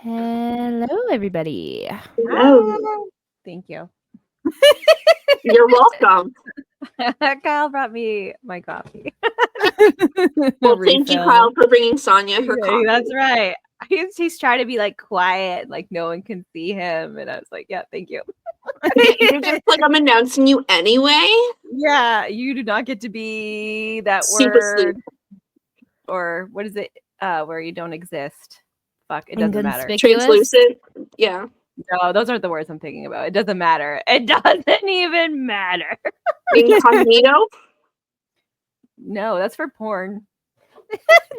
Hello, everybody. Hello. Thank you. You're welcome. Kyle brought me my coffee. Well, thank you, Kyle, for bringing Sonia her coffee. That's right. He's trying to be like quiet, like no one can see him, and I was like, "Yeah, thank you." You're just like I'm announcing you anyway. Yeah, you do not get to be that Super word, sleep. or what is it? Where you don't exist. Fuck, it doesn't matter. Inconspicuous? Translucent. Yeah. No, those aren't the words I'm thinking about. It doesn't matter. It doesn't even matter. Incognito. No, that's for porn.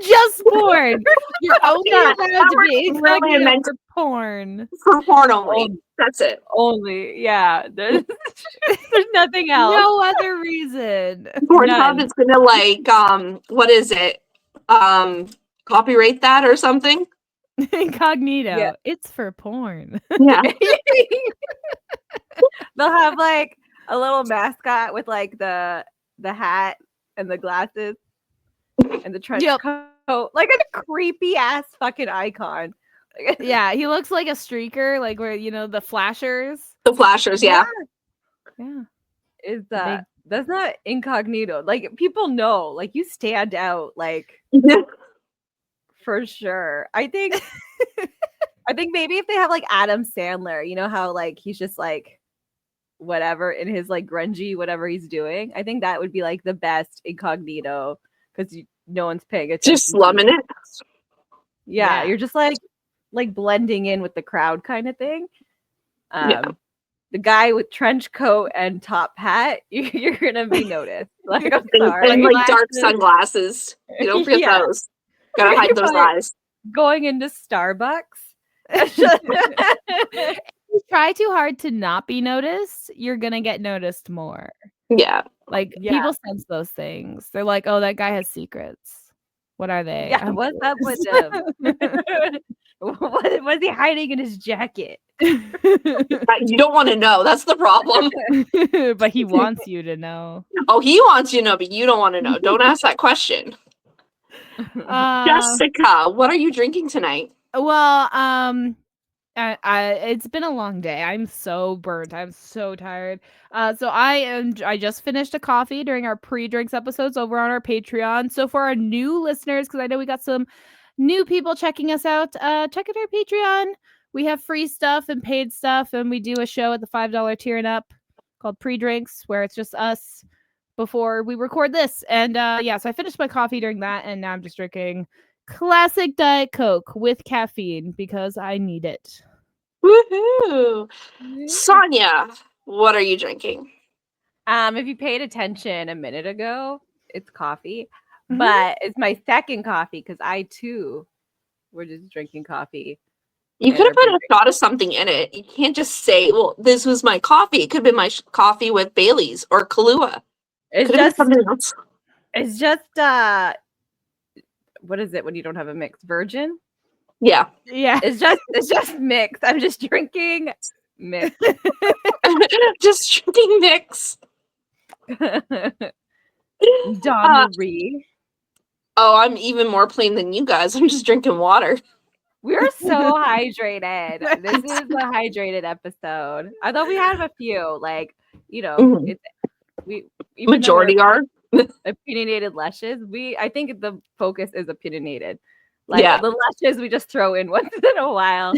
Just porn. You're only Yeah, allowed that to was be really incognito meant for porn. For porn only. That's it. Only, yeah. There's nothing else. No other reason. Pornhub is gonna what is it? Copyright that or something? Incognito. Yeah. It's for porn. Yeah. They'll have like a little mascot with like the hat and the glasses and the trench coat, like a creepy ass fucking icon. Yeah, he looks like a streaker, like where the flashers. The flashers, yeah. Yeah. Is that's not incognito. Like people know, like you stand out, like for sure. I think maybe if they have like Adam Sandler, you know how like he's just like whatever in his like grungy whatever he's doing. I think that would be like the best incognito because no one's paying attention. Just slumming it. Yeah, you're just like blending in with the crowd kind of thing. The guy with trench coat and top hat, you're gonna be noticed. Like I'm sorry, and like dark sunglasses. You don't forget those. Gotta hide those eyes. Going into Starbucks. If you try too hard to not be noticed, you're gonna get noticed more. Yeah. Like people sense those things. They're like, oh, that guy has secrets. What are they? Yeah, what's up with him? What was he hiding in his jacket? You don't want to know. That's the problem. But he wants you to know. Oh, he wants you to know, but you don't want to know. Don't ask that question. Jessica, what are you drinking tonight? Well, it's been a long day. I'm so burnt. I'm so tired. So I just finished a coffee during our pre-drinks episodes over on our Patreon. So for our new listeners, because I know we got some new people checking us out, check out our Patreon. We have free stuff and paid stuff, and we do a show at the $5 tier and up called Pre-Drinks, where it's just us before we record this. And so I finished my coffee during that, and now I'm just drinking classic Diet Coke with caffeine because I need it. Woohoo! Sonia, what are you drinking? If you paid attention a minute ago, it's coffee. But it's my second coffee because I too were just drinking coffee. You could have put a shot of something in it. You can't just say, well, this was my coffee. It could have been my coffee with Bailey's or Kahlua. It's could just something else. It's just what is it when you don't have a mix? Virgin? Yeah. Yeah. It's just mixed. I'm just drinking mix. Just drinking mix. Don Marie. Oh, I'm even more plain than you guys. I'm just drinking water. We're so hydrated. This is a hydrated episode. I thought we had a few, like, it's we majority are opinionated lushes. I think the focus is opinionated. Like the lushes we just throw in once in a while.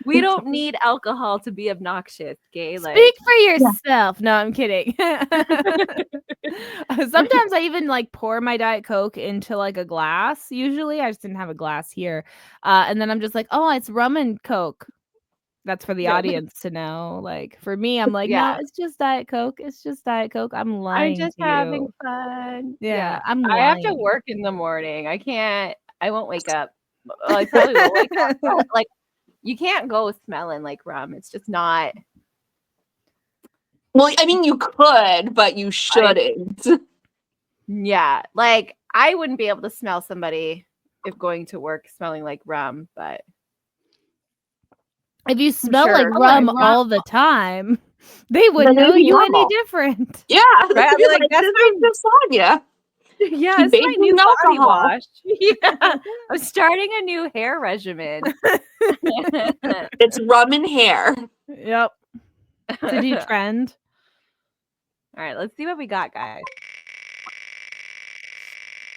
We don't need alcohol to be obnoxious, okay? Like, speak for yourself. No, I'm kidding. Sometimes I even like pour my Diet Coke into like a glass. Usually I just didn't have a glass here. And then I'm just like, oh, it's rum and Coke. That's for the audience to know. Like for me, I'm like, no, it's just Diet Coke. It's just Diet Coke. I'm lying. I'm just having fun. Yeah, I have to work in the morning. I won't wake up. Well, I probably will wake up. Like, you can't go smelling like rum. It's just not. Well, I mean, you could, but you shouldn't. Yeah. Like, I wouldn't be able to smell somebody if going to work smelling like rum, but. If you smell like rum all the time, they wouldn't know you any different. Yeah. Right? I'd be like, that's Sonia. Yeah, She it's my bathed new in body alcohol. wash. Yeah, I'm starting a new hair regimen. It's rum and hair. Yep. Did you trend? All right, let's see what we got, guys.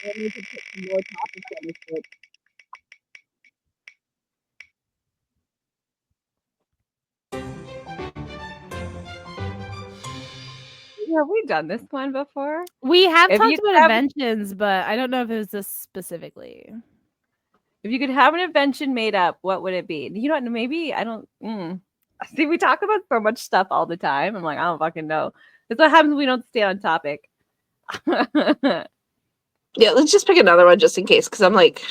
I need to put some more topics on this book. Have we done this one before? We have If talked you about have- inventions, but I don't know if it was this specifically. If you could have an invention made up, what would it be? You know what? Maybe I don't. See, we talk about so much stuff all the time. I'm like, I don't fucking know. That's what happens when we don't stay on topic. Yeah, let's just pick another one just in case, because I'm like,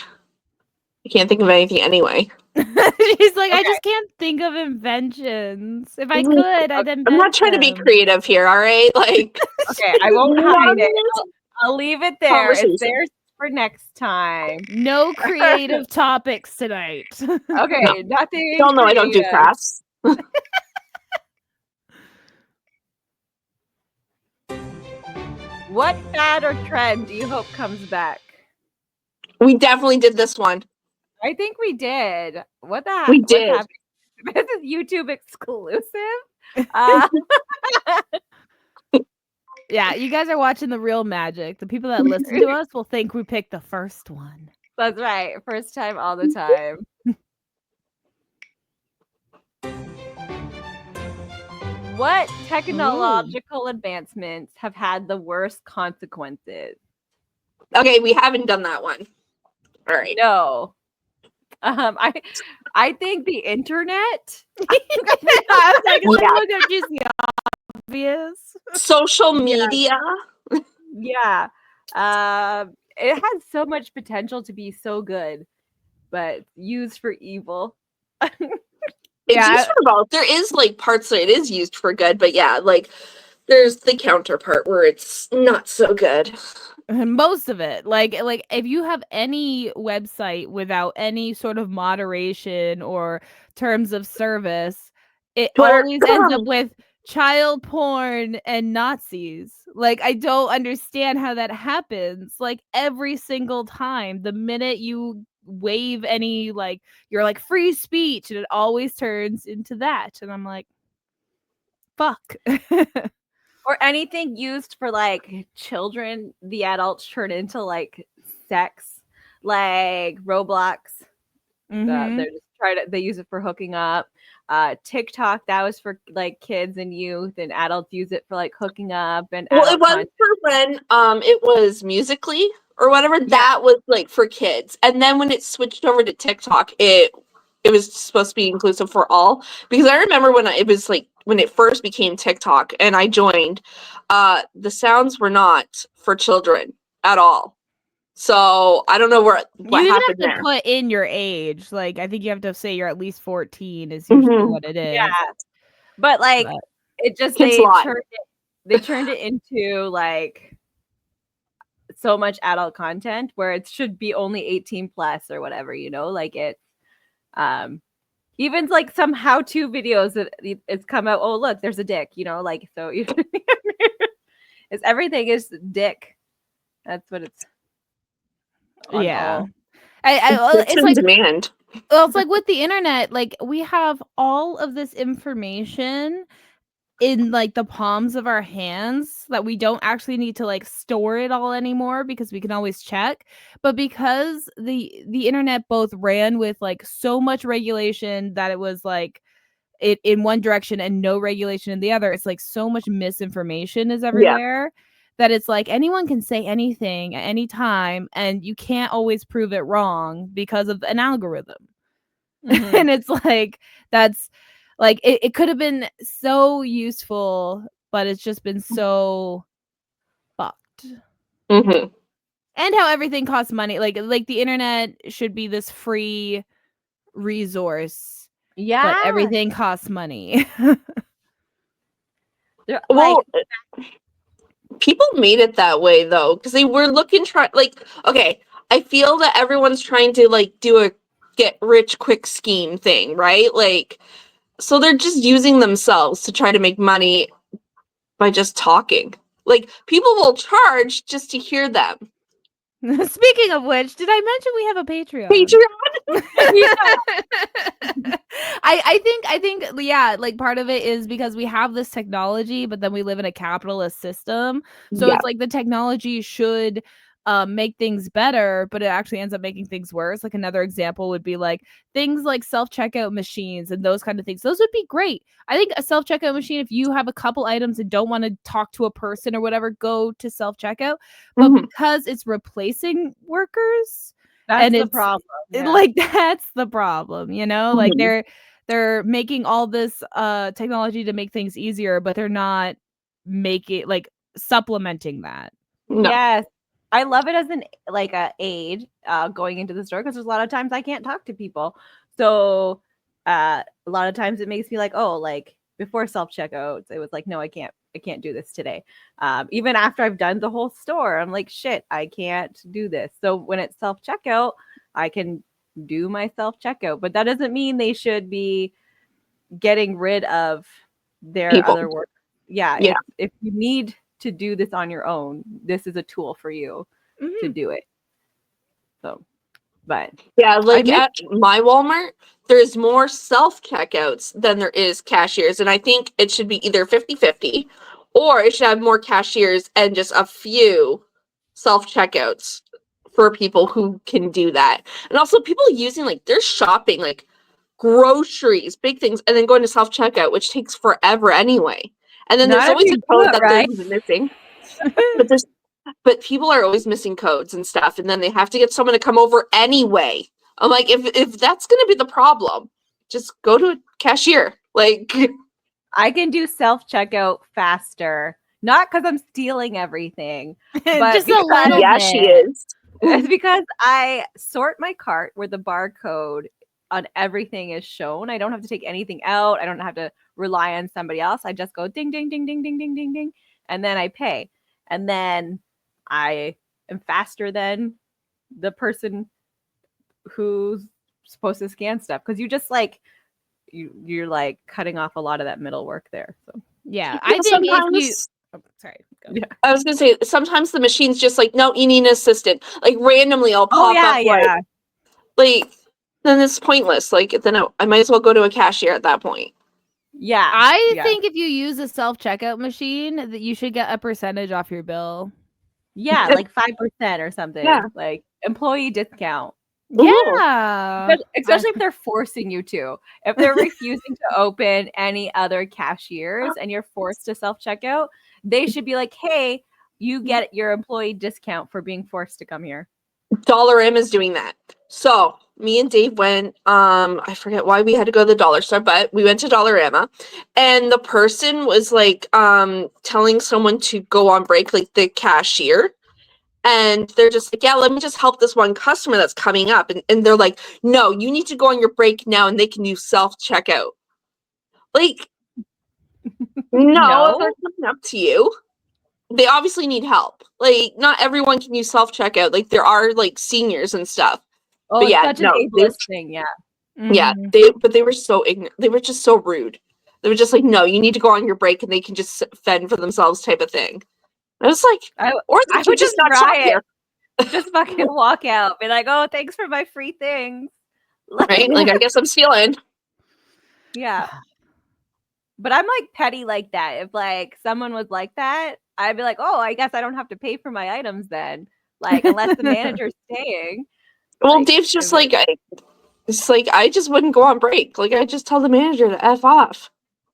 I can't think of anything anyway. She's like, I just can't think of inventions. If I could, I'd invent I'm not trying to be them. creative here, all right? Like, Okay, I won't hide it. anonymous I'll leave it there. conversation. It's theirs for next time. No creative topics tonight. Okay, nothing. Y'all know I don't do creative. crafts. What fad or trend do you hope comes back? We definitely did this one. I think we did. What the heck? We did. What's happening? This is YouTube exclusive. Uh, Yeah, you guys are watching the real magic. The people that listen to us will think we picked the first one. that's right. First time all the time. What technological advancements have had the worst consequences? Okay, we haven't done that one. All right. No. I think the internet. I was like, Yeah. look at just the obvious. Social media. Yeah. It has so much potential to be so good, but used for evil. It's Yeah. used for both. There is like parts that it is used for good, but yeah, like there's the counterpart where it's not so good. Most of it, like if you have any website without any sort of moderation or terms of service, it Twitter. always ends up with child porn and Nazis. Like, I don't understand how that happens. Like, every single time, the minute you wave any, like, you're like free speech, and it always turns into that. And I'm like, fuck. Or anything used for like children, the adults turn into like sex, like Roblox. Mhm. They're just they use it for hooking up. TikTok, that was for like kids and youth, and adults use it for like hooking up. And Well, it adult was content. for when it was Musically or whatever. That was like for kids, and then when it switched over to TikTok, it was supposed to be inclusive for all. Because I remember when it was like when it first became TikTok and I joined, the sounds were not for children at all. So I don't know what You even happened have to there. put in your age. Like, I think you have to say you're at least 14 is usually what it is. Yeah, but like But it just Kids they lie. turned it into like so much adult content where it should be only 18 plus or whatever, you know, like it even like some how-to videos that it's come out, oh look, there's a dick, you know, like so it's everything is dick. That's what it's on yeah. all. It's It's in like, demand. well, it's like with the internet, like we have all of this information in like the palms of our hands that we don't actually need to like store it all anymore because we can always check. But because the internet both ran with like so much regulation that it was like it in one direction and no regulation in the other, it's like so much misinformation is everywhere that it's like anyone can say anything at any time and you can't always prove it wrong because of an algorithm. Mhm. And it's like that's like it could have been so useful, but it's just been so fucked. Mm-hmm. And how everything costs money. Like the internet should be this free resource, Yeah, but everything costs money. Well, people made it that way though, because they were looking like, okay, I feel that everyone's trying to like do a get rich quick scheme thing, right? Like, so they're just using themselves to try to make money by just talking. Like, people will charge just to hear them. Speaking of which, did I mention we have a Patreon? I think yeah, like part of it is because we have this technology, but then we live in a capitalist system. So Yeah. it's like the technology should make things better, but it actually ends up making things worse. Like another example would be like things like self-checkout machines and those kind of things. Those would be great. I think a self-checkout machine, if you have a couple items and don't want to talk to a person or whatever, go to self-checkout. But Mhm. because it's replacing workers That's and the it's problem. Yeah. like that's the problem, you know? Like Mhm. they're making all this technology to make things easier, but they're not making like supplementing that. No. Yes. I love it as an like a aid going into the store because there's a lot of times I can't talk to people. So a lot of times it makes me like, oh, like before self-checkouts, it was like, no, I can't do this today. Even after I've done the whole store, I'm like, shit, I can't do this. So when it's self-checkout, I can do my self-checkout. But that doesn't mean they should be getting rid of their People. other work. Yeah, Yeah. if you need to do this on your own, this is a tool for you to Mhm. do it. So, but Yeah, I like miss at my Walmart, there's more self-checkouts than there is cashiers. And I think it should be either 50-50, or it should have more cashiers and just a few self-checkouts for people who can do that. And also people using like they're shopping like groceries, big things, and then going to self-checkout, which takes forever anyway. And then there's not if always you a do code it that they're right. missing. But people are always missing codes and stuff, and then they have to get someone to come over anyway. I'm like, if that's gonna be the problem, just go to a cashier. Like, I can do self-checkout faster, not because I'm stealing everything, but Just a because little yeah, she bit. is. it's because I sort my cart where the barcode on everything is shown. I don't have to take anything out. I don't have to rely on somebody else. I just go ding, ding, ding, ding, ding, ding, ding, ding, and then I pay. And then I am faster than the person who's supposed to scan stuff because you just like you're like cutting off a lot of that middle work there. So Yeah, You I know, think if you sometimes oh, sorry, go. yeah. I was gonna say sometimes the machine's just like, no, you need an assistant. Like randomly, I'll Oh pop yeah, up yeah. like then it's pointless. Like then I might as well go to a cashier at that point. Yeah. I Yeah. think if you use a self-checkout machine, that you should get a percentage off your bill. Yeah, like 5% or Yeah. something. Like employee discount. Ooh. Yeah. Especially if they're forcing you to. If they're refusing to open any other cashiers and you're forced to self-checkout, they should be like, "Hey, you get your employee discount for being forced to come here." Dollarama is doing that. So me and Dave went, I forget why we had to go to the dollar store, but we went to Dollarama, and the person was like telling someone to go on break, like the cashier. And they're just like, yeah, let me just help this one customer that's coming up. And they're like, no, you need to go on your break now and they can do self-checkout. Like, no, they're No? coming up to you. They obviously need help. Like, not everyone can use self-checkout. Like, there are like seniors and stuff. Oh, But it's yeah, such an no, ableist thing. Yeah. Mhm. they were so ignorant. They were just so rude. They were just like, no, you need to go on your break and they can just fend for themselves type of thing. I was like, I or they I can would just just not shop try it. here, Just fucking walk out. Be like, "Oh, thanks for my free things." right? Like, Like, I guess I'm stealing. yeah. But I'm like petty like that. If like someone was like that, I'd be like, "Oh, I guess I don't have to pay for my items then." Like unless the manager's staying. Well, Like Dave's just if it, like, it's like, I just wouldn't go on break. Like, I just tell the manager to F off.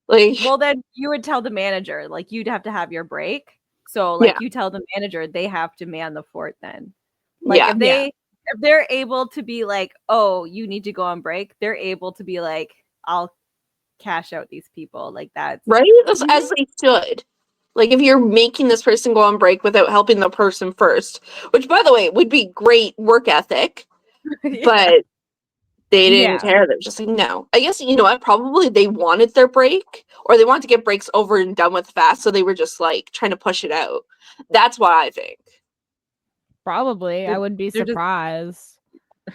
Like, well, then you would tell the manager, like you'd have to have your break. So yeah, like you tell the manager they have to man the fort then. Like yeah, Yeah. if they're able to be like, "Oh, you need to go on break," they're able to be like, "I'll cash out these people." Like that's right? As they should. Like, if you're making this person go on break without helping the person first, which, by the way, would be great work ethic, yeah. but they didn't Yeah. care. They're just like, no. I guess, you know what? Probably they wanted their break, or they wanted to get breaks over and done with fast, so they were just, like, trying to push it out. That's what I think. Probably. I wouldn't be They're just surprised.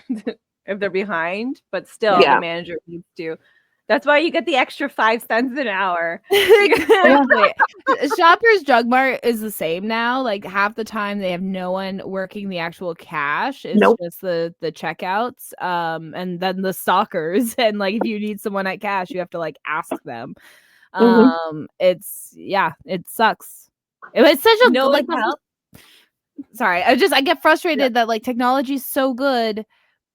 if they're behind, but still the Yeah. manager needs to. That's why you get the extra 5 cents an hour. Exactly. Shoppers Drug Mart is the same now. Like half the time they have no one working the actual cash. It's Nope. just the checkouts. And then the stalkers. And like if you need someone at cash, you have to like ask them. It's it sucks. It's such a No like one help. sorry. I get frustrated that like technology is so good,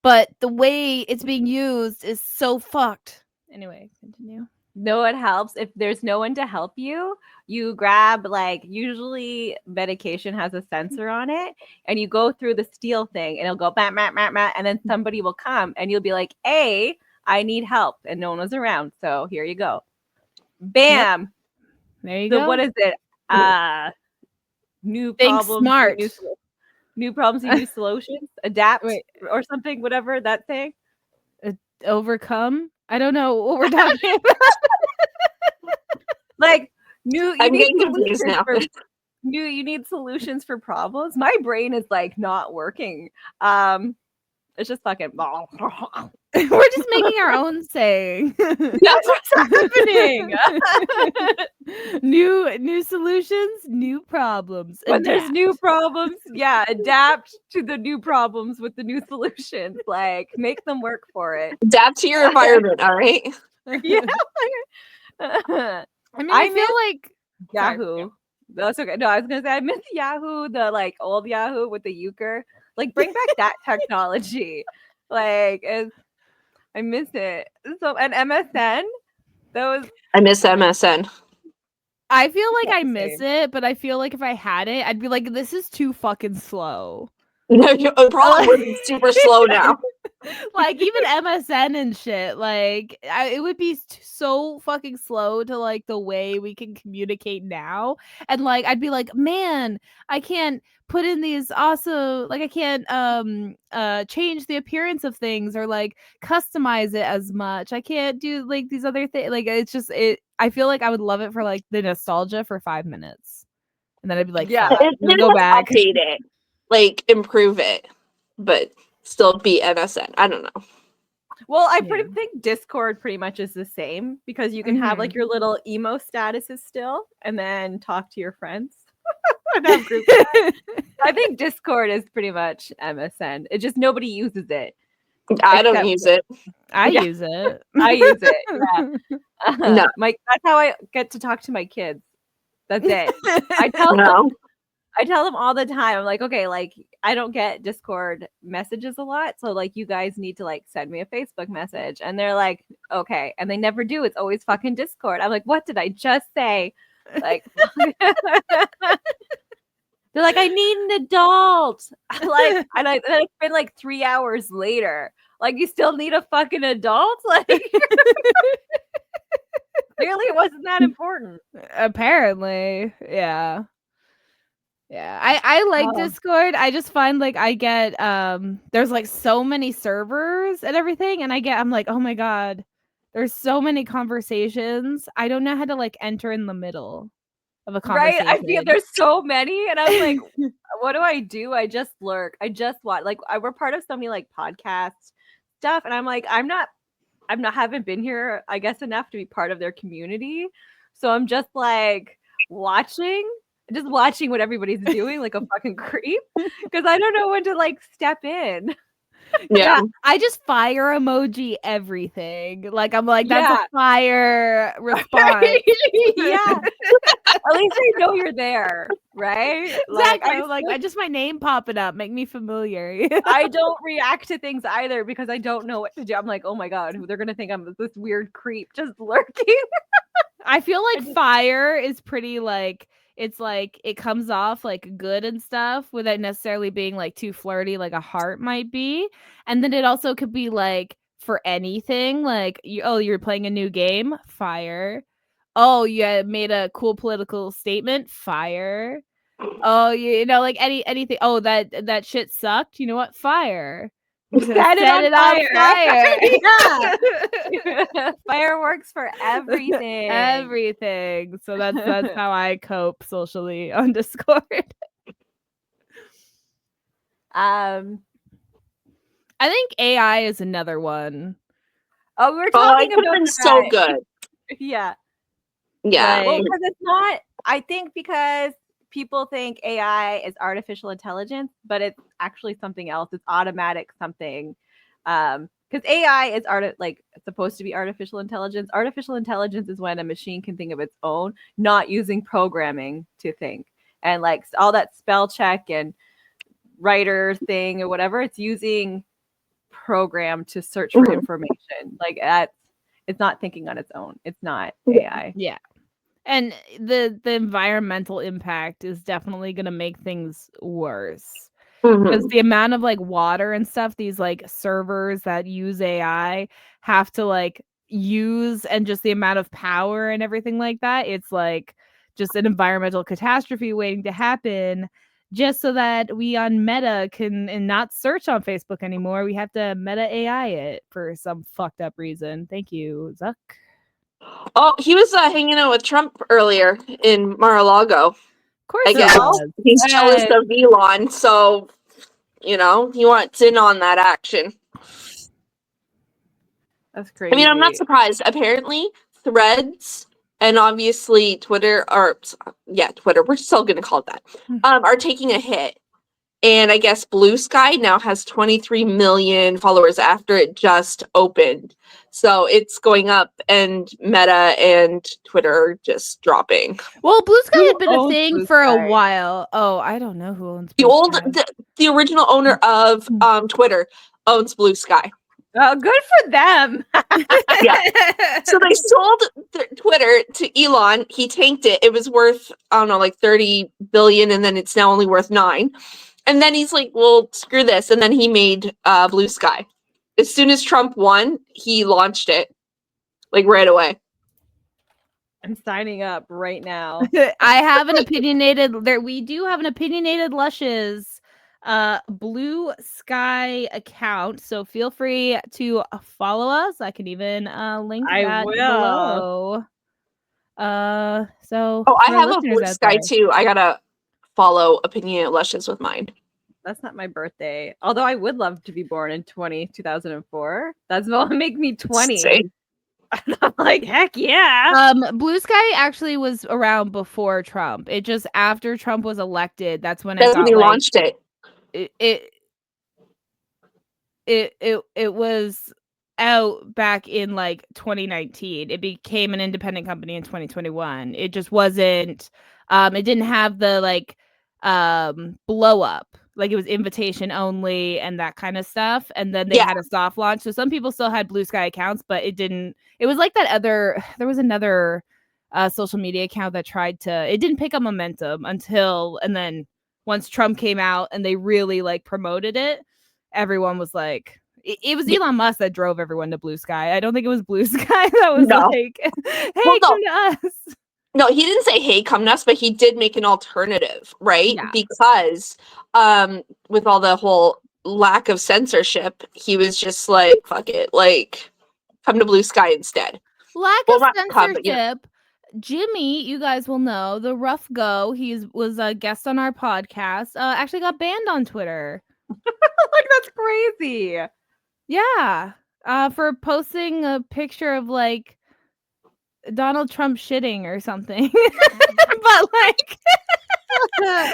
but the way it's being used is so fucked. Anyway, continue. No one helps. If there's no one to help you, you grab like usually medication has a sensor on it, and you go through the steel thing, and it'll go bat, bat, bat, bat, and then somebody will come, and you'll be like, "Hey, I need help," and no one was around, so here you go. Bam. Yep. There you go. What is it? New Think problems. smart. New problems, new solutions. Adapt or something. Whatever that thing. Overcome. I don't know what we're talking about. Like new. I'm getting confused now. You need solutions for problems. My brain is like not working. It's just fucking. We're just making our own saying. That's what's happening. New solutions, new problems. When there's new problems, adapt to the new problems with the new solutions. Like make them work for it. Adapt to your environment, all right? Yeah. I mean, I feel like Yahoo. Sorry. That's okay. No, I was gonna say I miss Yahoo, the like old Yahoo with the euchre. Like bring back that technology. Like I miss it. So and MSN, I miss MSN. I feel like I miss it, but I feel like if I had it, I'd be like, this is too fucking slow. No, it probably would be super slow now. Like even MSN and shit, like it would be so fucking slow to like the way we can communicate now, and like I'd be like, man, I can't put in these also like I can't change the appearance of things or like customize it as much. I can't do like these other things. Like it's just I feel like I would love it for like the nostalgia for 5 minutes, and then I'd be like, Go back, update it, like improve it, but still be MSN. I don't know. Well, I think Discord pretty much is the same because you can have like your little emo statuses still and then talk to your friends and have group chat. I think Discord is pretty much MSN. It just nobody uses it. I don't use it. I use it. I use it. Yeah. No. That's how I get to talk to my kids. That's it. I tell them all the time. I'm like, okay, like I don't get Discord messages a lot, so like you guys need to like send me a Facebook message. And they're like, okay, and they never do. It's always fucking Discord. I'm like, what did I just say? Like, they're like, I need an adult. Like, and it's been like 3 hours later. Like, you still need a fucking adult? Like, clearly it wasn't that important. Apparently, yeah. Yeah, I like Discord. I just find like I get there's like so many servers and everything, and I'm like, oh my god, there's so many conversations. I don't know how to like enter in the middle of a conversation. Right? I feel there's so many, and I was like, what do? I just lurk. I just watch. Like we're part of so many like podcast stuff, and I'm like, haven't been here, I guess, enough to be part of their community. So I'm just like watching what everybody's doing like a fucking creep because I don't know when to like step in. Yeah, I just fire emoji everything. Like I'm like, that's a fire response. Yeah. At least I know you're there, right? Exactly. Like I just my name popping up, make me familiar. I don't react to things either because I don't know what to do. I'm like, oh my god, they're gonna think I'm this weird creep just lurking. I feel like fire is pretty like it's like it comes off like good and stuff without necessarily being like too flirty like a heart might be. And then it also could be like for anything like you're playing a new game, fire. Oh, you made a cool political statement, fire. Oh, you know like anything. Oh, that shit sucked. You know what? Fire. Set it on fire. Yeah. Fireworks for everything. Everything. So that's how I cope socially on Discord. I think AI is another one. Oh, we were it talking could have about been so good. Yeah. Yeah. Well, because it's not, I think because people think AI is artificial intelligence, but it's actually something else. It's automatic something. Because AI is supposed to be artificial intelligence. Artificial intelligence is when a machine can think of its own, not using programming to think. And like all that spell check and writer thing or whatever, it's using program to search for information. Like it's not thinking on its own. It's not AI. Yeah. And the environmental impact is definitely going to make things worse. Because the amount of like water and stuff these like servers that use AI have to like use, and just the amount of power and everything like that, it's like just an environmental catastrophe waiting to happen. Just so that we on Meta can and not search on Facebook anymore, we have to Meta AI it for some fucked up reason. Thank you, Zuck. Oh, he was hanging out with Trump earlier in Mar-a-Lago. Of course, I guess was. he's jealous of Elon, so he wants in on that action. That's crazy. I mean, I'm not surprised. Apparently, Threads and obviously Twitter, Twitter, we're still going to call it that, are taking a hit. And I guess Blue Sky now has 23 million followers after it just opened. So it's going up, and Meta and Twitter are just dropping. Well, Blue Sky had been a thing for a while. Oh, I don't know who owns Blue Sky. The original owner of Twitter owns Blue Sky. Oh, good for them. Yeah. So they sold Twitter to Elon. He tanked it. It was worth, I don't know, like 30 billion, and then it's now only worth 9. And then he's like, well, screw this. And then he made Blue Sky. As soon as Trump won, he launched it, like right away. I'm signing up right now. I have an opinionated we do have an opinionated Lushes Blue Sky account, so feel free to follow us. I can even link that below. So I have a Blue Sky too. I gotta follow opinionated Lushes with mine. That's not my birthday. Although I would love to be born in 2004. That's what will make me 20. Same. I'm like, heck yeah. Blue Sky actually was around before Trump. It just after Trump was elected, that's when when he launched it. It was out back in like 2019. It became an independent company in 2021. It just wasn't it didn't have the like blow up. Like it was invitation only and that kind of stuff. And then they had a soft launch. So some people still had Blue Sky accounts, but it didn't. It was like that other. There was another social media account that tried to. It didn't pick up momentum until, and then once Trump came out and they really like promoted it, everyone was like, it was Elon Musk that drove everyone to Blue Sky. I don't think it was Blue Sky that was like, hey, come to us. No, he didn't say, hey, come to us, but he did make an alternative, right? Yeah. Because with all the whole lack of censorship, he was just like, fuck it, like, come to Blue Sky instead. Lack of censorship. Jimmy, you guys will know, the Rough Go, he was a guest on our podcast, actually got banned on Twitter. Like, that's crazy. Yeah. For posting a picture of like Donald Trump shitting or something. But like yeah,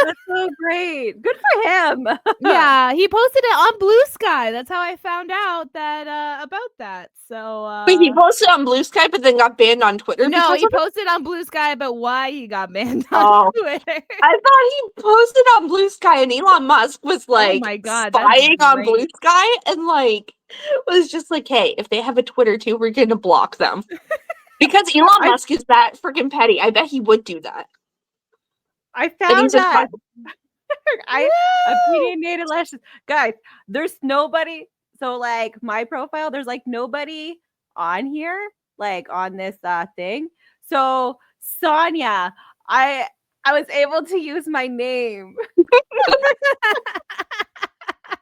that's so great. Good for him. Yeah, he posted it on Blue Sky. That's how I found out that about that. So wait, he posted on Blue Sky but then got banned on Twitter? No, he posted on Blue Sky about why he got banned on Twitter. I thought he posted on Blue Sky and Elon Musk was like, oh my God, spying on Blue Sky and like was just like, hey, if they have a Twitter too, we're gonna block them. Because Elon Musk is that freaking petty. I bet he would do that. I found that. Opinionated Lushes. Guys, there's nobody. So like my profile, there's like nobody on here, like on this thing. So Sonia, I was able to use my name.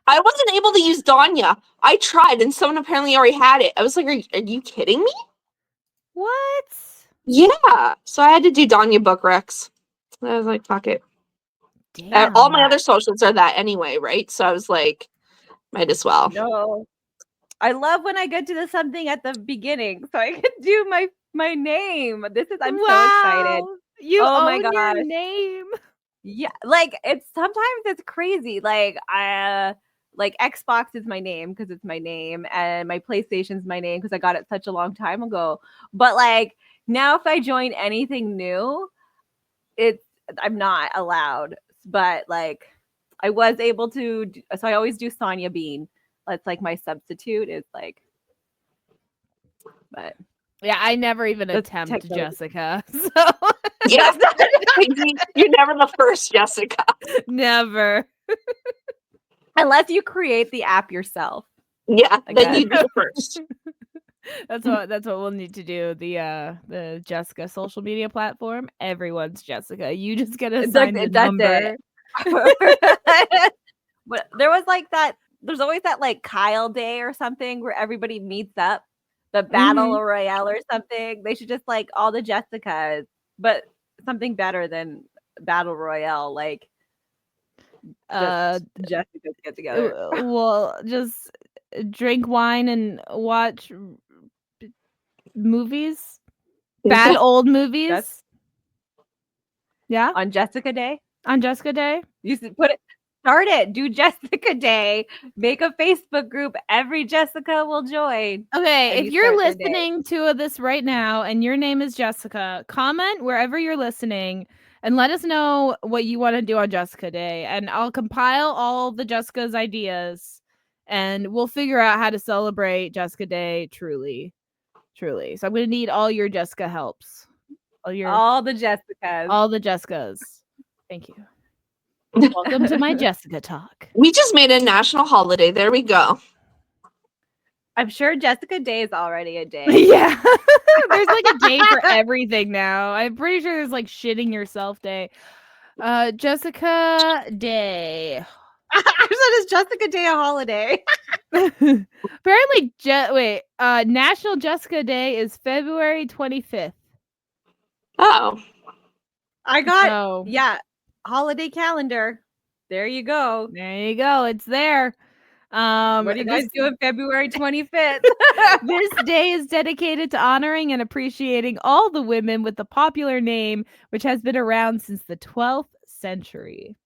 I wasn't able to use Danya. I tried and someone apparently already had it. I was like, are you kidding me? What? Yeah. So I had to do Danya Bookrex. I was like, fuck it. All my other socials are that anyway, right? So I was like, might as well. No. I love when I get to the something at the beginning, so I can do my name. I'm so excited. You Oh my own your gosh. name. Yeah, like it's sometimes it's crazy. Like Xbox is my name because it's my name, and my PlayStation's my name because I got it such a long time ago. But like now, if I join anything new, I'm not allowed. But like I was able to, so I always do Sonia Bean. That's like my substitute. Is like, but Yeah, I never even That's attempt technically- Jessica. So Yeah, you're never the first, Jessica. never. unless you create the app yourself. Yeah, then Again. you'd be the first. That's what we'll need to do. The Jessica social media platform. Everyone's Jessica. You just get assigned a number. But there was like that. There's always that like Kyle Day or something where everybody meets up, the battle royale or something. They should just like all the Jessicas, but something better than battle royale. Like Jessicas get together. Well, just drink wine and watch movies. Bad old movies. Yeah. On Jessica Day. On Jessica Day. You should start it. Do Jessica Day. Make a Facebook group. Every Jessica will join. Okay, if you're listening to this right now and your name is Jessica, comment wherever you're listening and let us know what you want to do on Jessica Day. And I'll compile all the Jessica's ideas and we'll figure out how to celebrate Jessica Day truly. Truly. So I'm going to need all your Jessica helps. All the Jessicas. All the Jessicas. Thank you. Welcome to my Jessica talk. We just made a national holiday. There we go. I'm sure Jessica Day is already a day. Yeah. There's like a day for everything now. I'm pretty sure there's like shitting yourself day. Jessica Day. I said, is Jessica Day a holiday? Apparently, National Jessica Day is February 25th. Oh. I got, holiday calendar. There you go. There you go. It's there. What are you guys doing February 25th? This day is dedicated to honoring and appreciating all the women with the popular name, which has been around since the 12th century.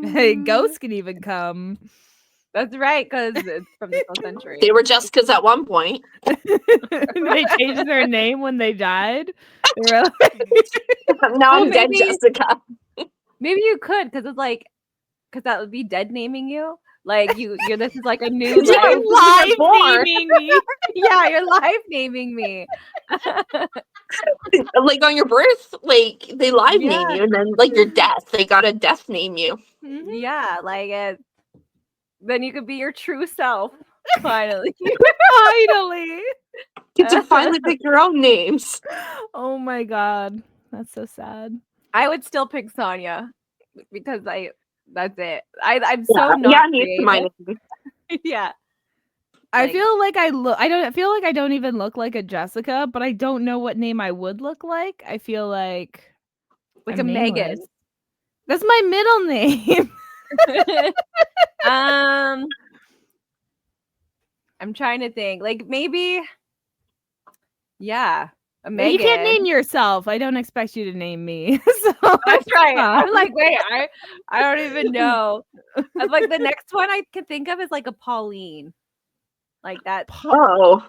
Hey, ghosts can even come. That's right, because it's from the 12th century. They were Jessicas at one point. They changed their name when they died. They were now I'm dead, Jessica. Maybe you could, because it's like, because that would be dead naming you. Like you're this is like a new live naming me. Yeah, you're live naming me. Like on your birth, like they live name you, and then like your death, they gotta death name you. Yeah, like then you could be your true self. Finally. Finally. Get to finally pick your own names. Oh my god. That's so sad. I would still pick Sonia because that's it. I'm so not creative. Yeah. I feel like I don't even look like a Jessica, but I don't know what name I would look like. I feel like a Megan. That's my middle name. I'm trying to think. Like maybe a Megan. You can't name yourself. I don't expect you to name me. So that's right. I'm like, wait, I don't even know. I'm like the next one I can think of is like a Pauline. Like that. I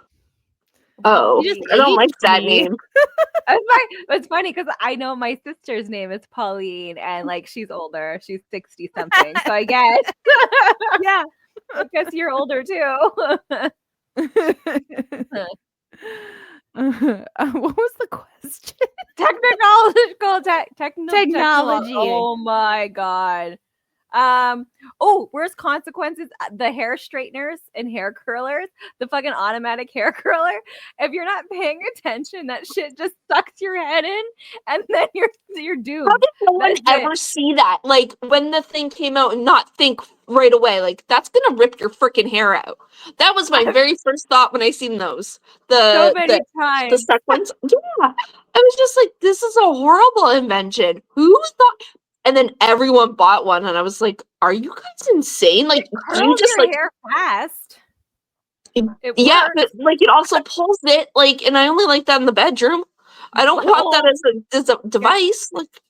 don't like that name. It's funny because I know my sister's name is Pauline and like she's older. She's 60 something. So I guess. Yeah. I guess you're older too. What was the question? Technology. Oh my god. Worst consequences, the hair straighteners and hair curlers, the fucking automatic hair curler. If you're not paying attention, that shit just sucks your head in and then you're doomed. How did no one ever see that? Like when the thing came out and not think right away, like that's gonna rip your freaking hair out. That was my very first thought when I seen those. So many times. The sequence. Yeah. I was just like, this is a horrible invention. Who thought? and then everyone bought one, and I was like, "Are you guys insane? Like, It do you curls just your like hair fast. It yeah, works. but like it also pulls it like, and I only like that in the bedroom. I don't want that as a device. Like,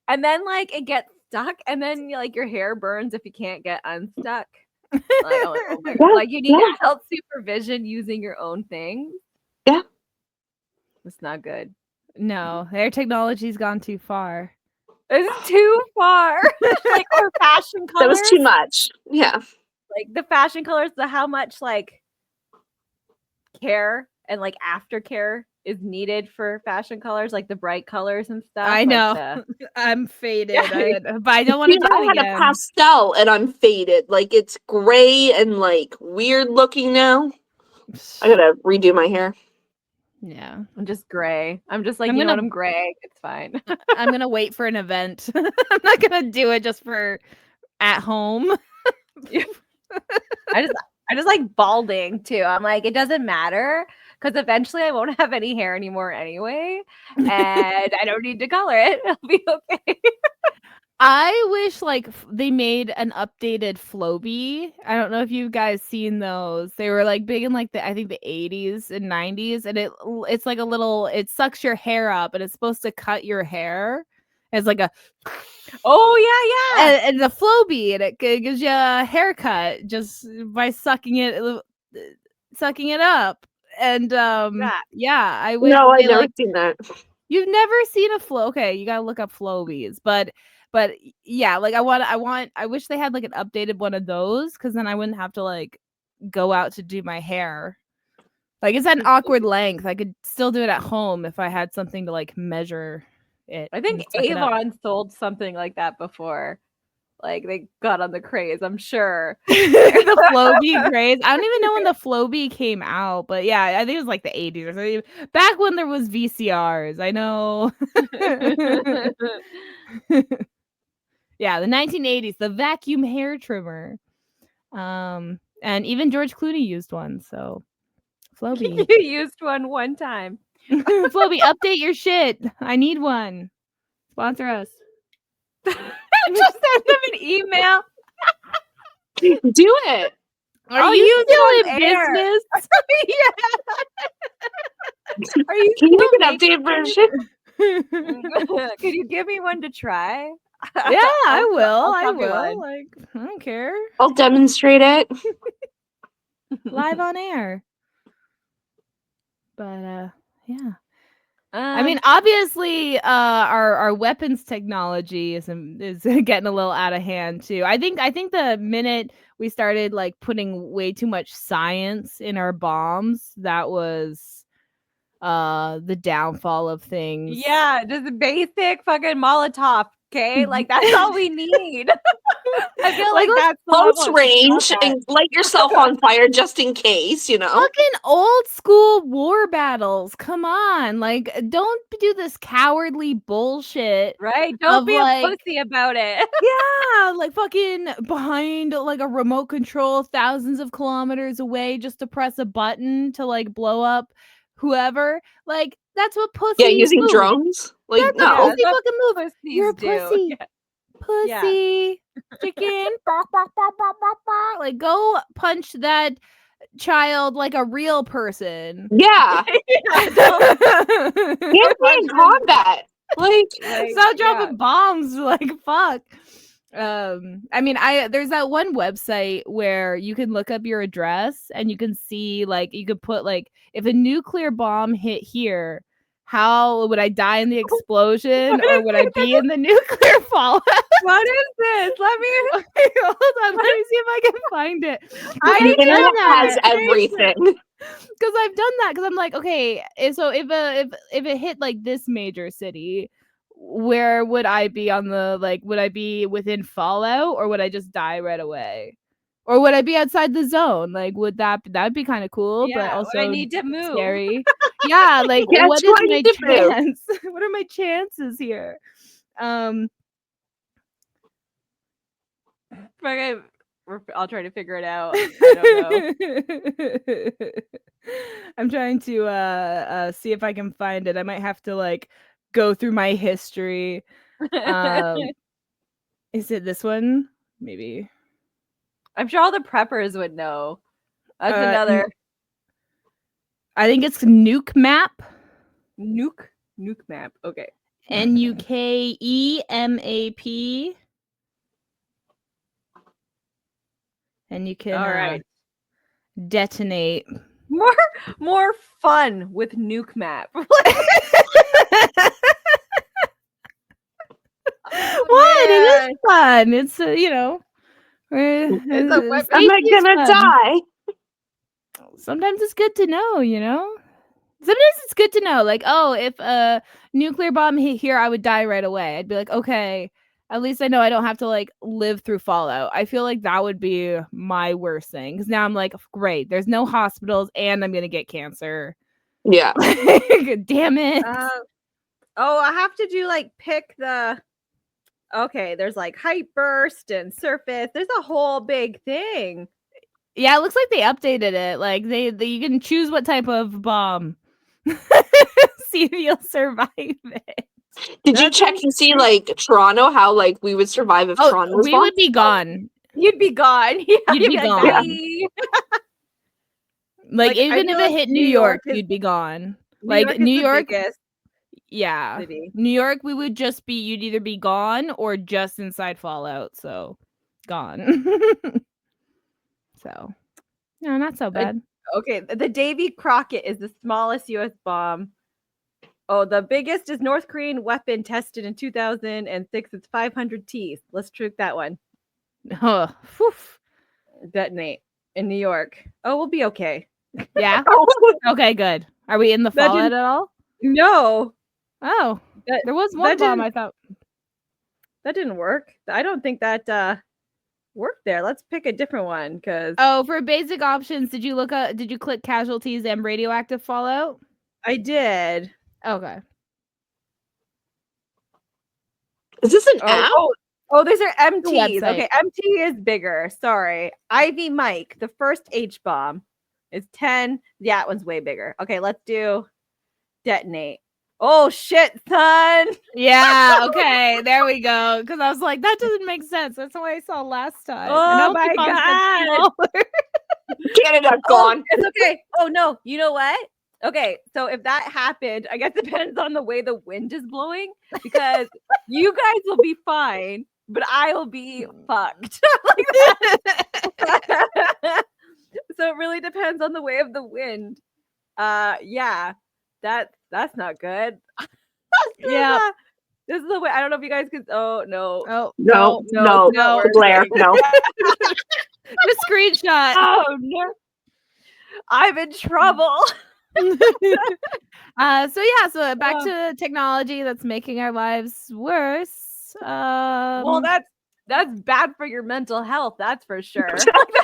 And then like it gets stuck, and then like your hair burns if you can't get unstuck. Like, oh my God. yeah, Like you need yeah, health supervision using your own thing. yeah. It's not good. No, their technology's gone too far. This is too far. Like or fashion colors. That was too much. Yeah. Like the fashion colors, the how much like care and like aftercare is needed for fashion colors, like the bright colors and stuff. I like know. I'm faded, Yeah. but I don't want to You know, do I it had a again. pastel and I'm faded. Like it's gray and like weird looking now. I gotta redo my hair. Yeah. I'm just gray. I'm just like, I'm you know gonna- what? I'm gray. It's fine. I'm gonna wait for an event. I'm not gonna do it just for at home. I just like balding too. I'm like, it doesn't matter because eventually I won't have any hair anymore anyway, and I don't need to color it. I'll be okay. I wish like they made an updated Flowbee. I don't know if you guys seen those. They were like big in like I think the 80s and 90s, and it's like a little, it sucks your hair up and it's supposed to cut your hair. It's like a Oh yeah, and the Flowbee, and it gives you a haircut just by sucking it up. And yeah. yeah, I wish No, I've they never like, seen that. you've never seen a flow. Okay, you gotta look up Flowbees, but yeah, like I wish they had like an updated one of those, because then I wouldn't have to like go out to do my hair. Like it's at an awkward length. I could still do it at home if I had something to like measure it. I think and suck it up. Avon sold something like that before. Like they got on the craze, I'm sure. The Flowbee craze. I don't even know when the Flowbee came out, but yeah, I think it was like the 80s or something. Back when there was VCRs. I know. Yeah, the 1980s, the vacuum hair trimmer. And even George Clooney used one, so Flowbee. You used one time. Flowbee, update your shit. I need one. Sponsor us. Just send them an email. Do it. Are I'll you use still it in on air. business? Are you Can you still make an updated version? Could you give me one to try? Yeah, I will. I copy will. one. Like, I don't care. I'll demonstrate it. Live on air. But yeah. I mean, obviously, our weapons technology is getting a little out of hand too. I think the minute we started like putting way too much science in our bombs, that was the downfall of things. Yeah, just a basic fucking Molotov. Okay, like that's all we need. I feel like that's the level Close it should range stop at. and light yourself on fire just in case, you know. Fucking old school war battles. Come on. Like, don't do this cowardly bullshit. Right? Don't of, be like, a pussy about it. Yeah, like fucking behind like a remote control thousands of kilometers away just to press a button to like blow up whoever. Like, that's what pussies Yeah, using move. drones. Like That's no. a pussy that's fucking move. Pussies You're a do. pussy. Yeah. Pussy. Chicken. Bark, bark, bark, bark, bark, bark. Like, go punch that child like a real person. Yeah. Don't Can't be in combat. Like Stop dropping bombs. Like, fuck. I mean, there's that one website where you can look up your address and you can see, like, you could put like, if a nuclear bomb hit here, how would I die in the explosion, or would I be in the nuclear fallout? What is this? Let me Hold on, let me see if I can find it. the internet has everything. Because I've done that, because I'm like, okay, so if it hit like this major city, where would I be on the, like, would I be within fallout, or would I just die right away, or would I be outside the zone? Like, that'd be kind of cool, but also I need to move. scary. Yeah, like, Yes, what is why my need to move? chance? What are my chances here? Okay, I'll try to figure it out. I don't know. I'm trying to see if I can find it. I might have to like go through my history. Is it this one? Maybe. I'm sure all the preppers would know. That's another I think it's Nuke Map. nuke map. Okay. NUKEMAP. And you can all right. Detonate. More fun with nuke map. What? It is fun. It's Am I gonna die? Sometimes it's good to know, Sometimes it's good to know, like, oh, if a nuclear bomb hit here, I would die right away. I'd be like, okay, at least I know I don't have to like live through fallout. I feel like that would be my worst thing because now I'm like, great, there's no hospitals and I'm gonna get cancer. Yeah. Damn it. I have to do like pick the. Okay, there's like height burst and surface. There's a whole big thing. Yeah, it looks like they updated it. Like they you can choose what type of bomb. See if you'll survive it. Did you check and see like Toronto, how like we would survive if Toronto was we bombed? would be gone. You'd be gone. Yeah, you'd be gone. Like even if it hit New York, you'd be gone. Like New York, yeah. City. New York, we would just be, you'd either be gone or just inside Fallout. So gone. So no, not so bad. Okay, the Davy Crockett is the smallest U.S. bomb. Oh, the biggest is North Korean weapon tested in 2006. It's 500 T's. Let's trick that one. Huh. Detonate in New York. Oh, we'll be okay. Yeah. Okay, good. Are we in the Fallout at all? No. Oh, there was one bomb I thought. That didn't work. I don't think that worked there. Let's pick a different one because. Oh, for basic options, did you click casualties and radioactive fallout? I did. Okay. Is this an app? Oh, these are MTs. Okay, MT is bigger. Sorry. Ivy Mike, the first H bomb is 10. Yeah, that one's way bigger. Okay, let's do detonate. Oh shit, son. Yeah, okay, there we go. Because I was like, that doesn't make sense. That's what I saw last time. Oh my god. Canada gone. It's okay. Oh no, you know what? Okay, so if that happened, I guess it depends on the way the wind is blowing because you guys will be fine, but I will be fucked. So it really depends on the way of the wind. Yeah, that's not good. Yeah, this is the way. I don't know if you guys can. Oh no. Oh no, Blair, no. The screenshot. Oh no. I'm in trouble. So back to technology that's making our lives worse. Well, that's bad for your mental health, that's for sure.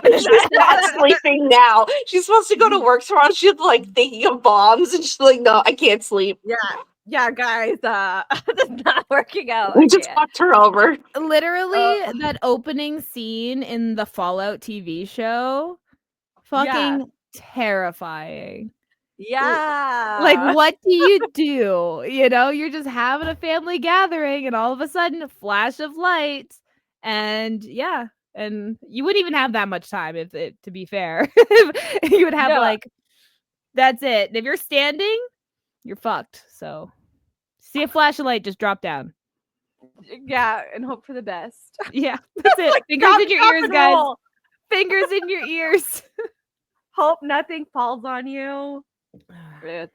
She's not sleeping now. She's supposed to go to work tomorrow. She's like thinking of bombs and she's like, no, I can't sleep. Yeah, guys, it's not working out. We just fucked her over. Literally, that opening scene in the Fallout TV show, fucking terrifying. Yeah. Like, what do you do? You're just having a family gathering and all of a sudden a flash of light. And and you wouldn't even have that much time to be fair. You would have like, that's it. And if you're standing, you're fucked. So see a flash of light, just drop down. Yeah, and hope for the best. Yeah, that's it. Like, fingers in your ears, guys. Roll. Fingers in your ears. Hope nothing falls on you. It's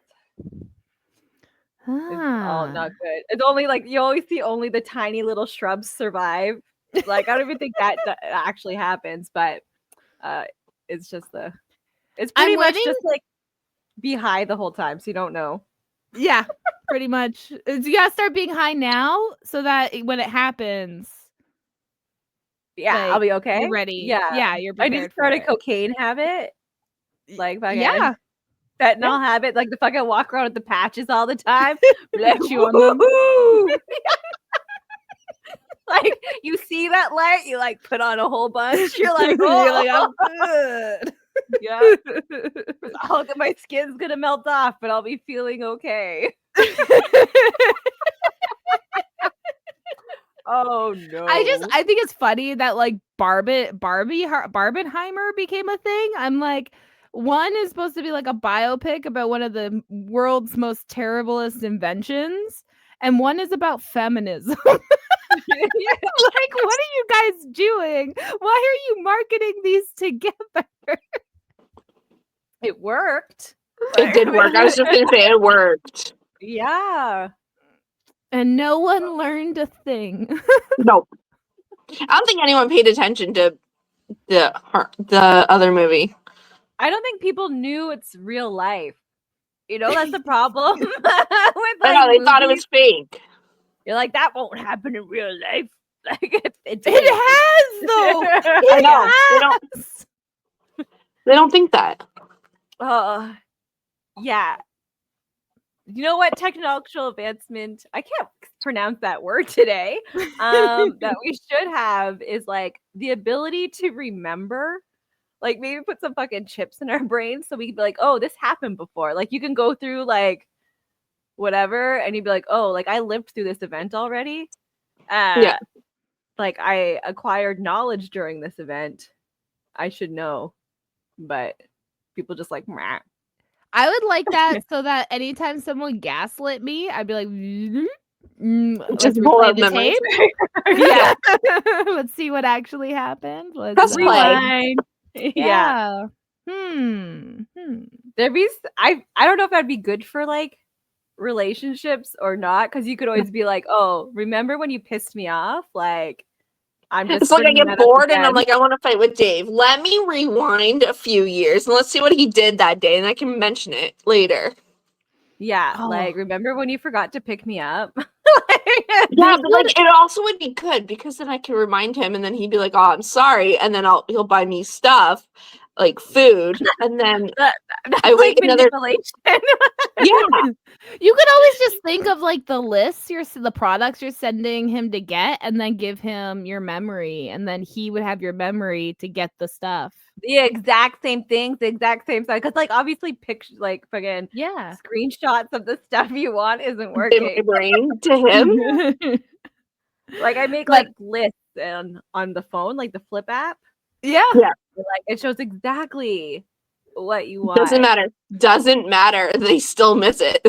all not good. It's only like you always see only the tiny little shrubs survive. Like I don't even think that actually happens, but it's just it's pretty much just like be high the whole time, so you don't know. Yeah, pretty much. You gotta start being high now so that when it happens, I'll be okay. You're ready. Yeah, you're prepared. I just started a cocaine habit. Like fucking fentanyl habit, like the fucking walk around with the patches all the time. Chew on them. Like you see that light, you like put on a whole bunch. You're like, oh, you're like, I'm good. Yeah. My skin's gonna melt off, but I'll be feeling okay. Oh no. I think it's funny that like Barbenheimer became a thing. I'm like, one is supposed to be like a biopic about one of the world's most terriblest inventions, and one is about feminism. Like, what are you guys doing? Why are you marketing these together? It worked. It did work. I was just gonna say it worked. Yeah. And no one learned a thing. Nope. I don't think anyone paid attention to the other movie. I don't think people knew it's real life. You know, that's the problem with like I know, they thought it was fake. You're like, that won't happen in real life. Like it has though. I know. They don't think that. Yeah. You know what technological advancement, I can't pronounce that word today, that we should have is like the ability to remember, like maybe put some fucking chips in our brains so we can be like, oh, this happened before. Like you can go through like whatever and you'd be like, oh, like I lived through this event already. Yeah. Like I acquired knowledge during this event. I should know. But people just like, meh. I would like that so that anytime someone gaslit me, I'd be like, just let's pull replay out the memories. tape. Yeah. Let's see what actually happened. Press play. Rewind. Yeah. There'd be I don't know if that'd be good for like relationships or not, because you could always be like, oh, remember when you pissed me off? Like I'm just It's like I bringing get that up bored and again. I'm like, I want to fight with Dave. Let me rewind a few years and let's see what he did that day, and I can mention it later. Yeah, Oh. like remember when you forgot to pick me up? Yeah, but like it also would be good because then I can remind him, and then he'd be like, "Oh, I'm sorry," and then he'll buy me stuff, like food, and then I wait like another. manipulation. Yeah, You could always just think of like the lists, the products you're sending him to get, and then give him your memory, and then he would have your memory to get the stuff. The exact same things, the exact same size. Because like obviously pictures, like fucking screenshots of the stuff you want isn't working. in my brain to him. Like I make like lists on the phone, like the Flip app. Yeah. Yeah. Like it shows exactly what you want. Doesn't matter. They still miss it.